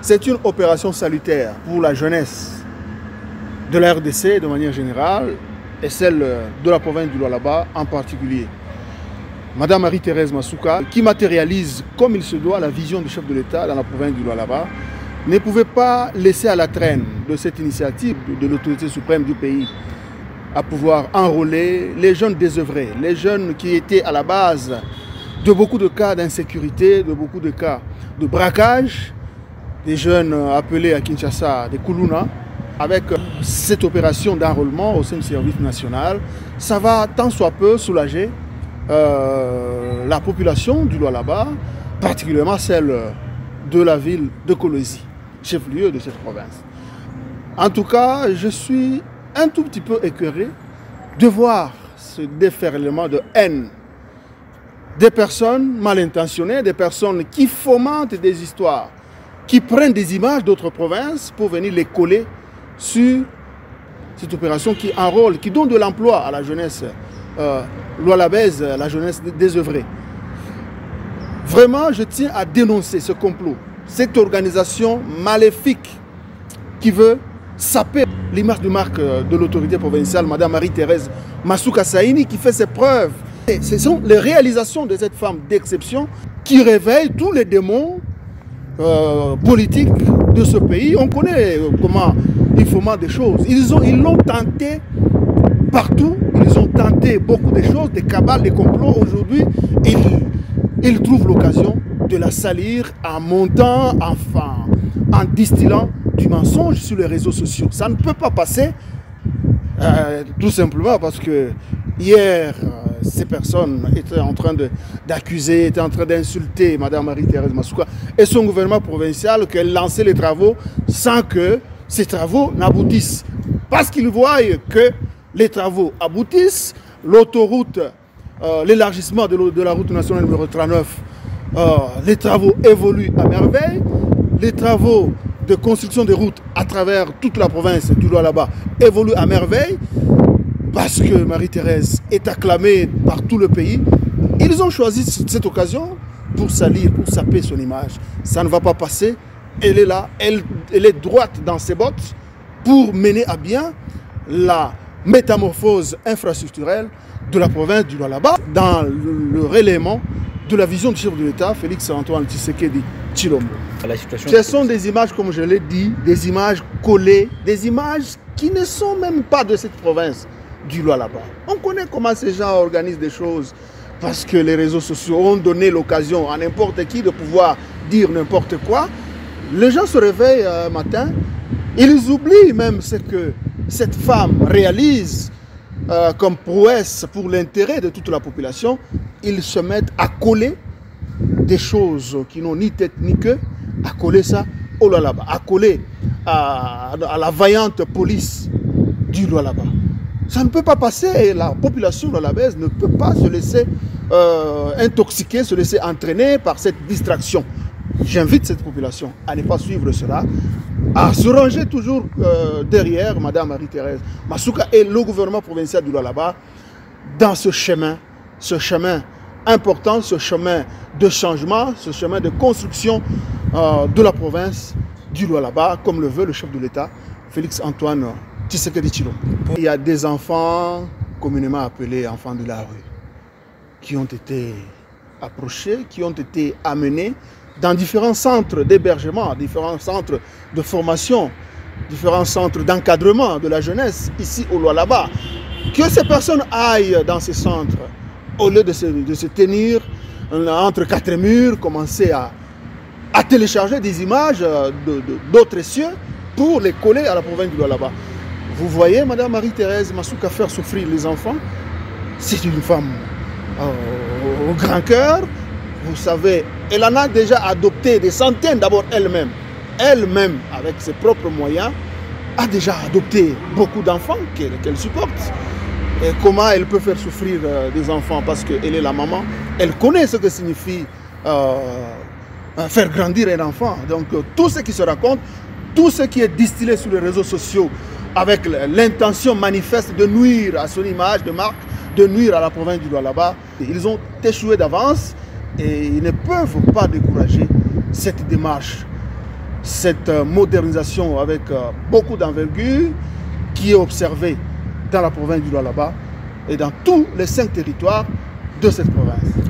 C'est une opération salutaire pour la jeunesse de la RDC de manière générale et celle de la province du Lualaba en particulier. Madame Marie-Thérèse Masuka, qui matérialise comme il se doit la vision du chef de l'État dans la province du Lualaba, ne pouvait pas laisser à la traîne de cette initiative de l'autorité suprême du pays à pouvoir enrôler les jeunes désœuvrés, les jeunes qui étaient à la base de beaucoup de cas d'insécurité, de beaucoup de cas de braquage, des jeunes appelés à Kinshasa des Kuluna. Avec cette opération d'enrôlement au sein du service national, ça va tant soit peu soulager la population du Lualaba, particulièrement celle de la ville de Kolwezi, chef-lieu de cette province. En tout cas, je suis un tout petit peu écœuré de voir ce déferlement de haine des personnes mal intentionnées, des personnes qui fomentent des histoires, qui prennent des images d'autres provinces pour venir les coller sur cette opération qui enrôle, qui donne de l'emploi à la jeunesse lualabaise, la jeunesse désœuvrée. Vraiment, je tiens à dénoncer ce complot, cette organisation maléfique qui veut saper l'image de marque de l'autorité provinciale, Madame Marie-Thérèse Masuka Saini, qui fait ses preuves. Et ce sont les réalisations de cette femme d'exception qui réveillent tous les démons politiques de ce pays. On connaît comment ils fomentent des choses. Ils l'ont tenté partout. Ils ont tenté beaucoup de choses, des cabales, des complots. Aujourd'hui, ils trouvent l'occasion de la salir en montant, enfin, en distillant du mensonge sur les réseaux sociaux. Ça ne peut pas passer, tout simplement parce que hier, ces personnes étaient en train d'accuser, étaient en train d'insulter Mme Marie-Thérèse Masuka et son gouvernement provincial qu'elle lançait les travaux sans que ces travaux n'aboutissent. Parce qu'ils voient que les travaux aboutissent, l'autoroute, l'élargissement de la route nationale numéro 39, les travaux évoluent à merveille, les travaux de construction de routes à travers toute la province du Lualaba évoluent à merveille, parce que Marie-Thérèse est acclamée par tout le pays. Ils ont choisi cette occasion pour salir, pour saper son image. Ça ne va pas passer. Elle est là, elle est droite dans ses bottes pour mener à bien la métamorphose infrastructurelle de la province du Lualaba dans le relayement de la vision du chef de l'État, Félix-Antoine Tshisekedi Tshilombo. Ce sont des images, comme je l'ai dit, des images collées, des images qui ne sont même pas de cette province du Lualaba. On connaît comment ces gens organisent des choses parce que les réseaux sociaux ont donné l'occasion à n'importe qui de pouvoir dire n'importe quoi. Les gens se réveillent un matin, ils oublient même ce que cette femme réalise comme prouesse pour l'intérêt de toute la population. Ils se mettent à coller des choses qui n'ont ni tête ni queue, à coller ça au Lualaba, à coller à la vaillante police du Lualaba. Ça ne peut pas passer et la population lualabaise ne peut pas se laisser intoxiquer, se laisser entraîner par cette distraction. J'invite cette population à ne pas suivre cela, à se ranger toujours derrière Mme Marie-Thérèse Masuka et le gouvernement provincial du Lualaba dans ce chemin important, ce chemin de changement, ce chemin de construction de la province du Lualaba, comme le veut le chef de l'État, Félix-Antoine Tshisekedi Tshilombo. Il y a des enfants communément appelés enfants de la rue qui ont été approchés, qui ont été amenés dans différents centres d'hébergement, différents centres de formation, différents centres d'encadrement de la jeunesse ici au Lualaba. Que ces personnes aillent dans ces centres au lieu de se tenir entre quatre murs, commencer à télécharger des images d'autres cieux pour les coller à la province du Lualaba. Vous voyez Mme Marie-Thérèse Masuka faire souffrir les enfants. C'est une femme au grand cœur. Vous savez, elle en a déjà adopté des centaines, d'abord elle-même. Elle-même, avec ses propres moyens, a déjà adopté beaucoup d'enfants qu'elle supporte. Et comment elle peut faire souffrir des enfants parce qu'elle est la maman. Elle connaît ce que signifie faire grandir un enfant. Donc tout ce qui se raconte, tout ce qui est distillé sur les réseaux sociaux avec l'intention manifeste de nuire à son image de marque, de nuire à la province du Lualaba, ils ont échoué d'avance et ils ne peuvent pas décourager cette démarche cette modernisation avec beaucoup d'envergure qui est observée dans la province du Lualaba et dans tous les 5 territoires de cette province.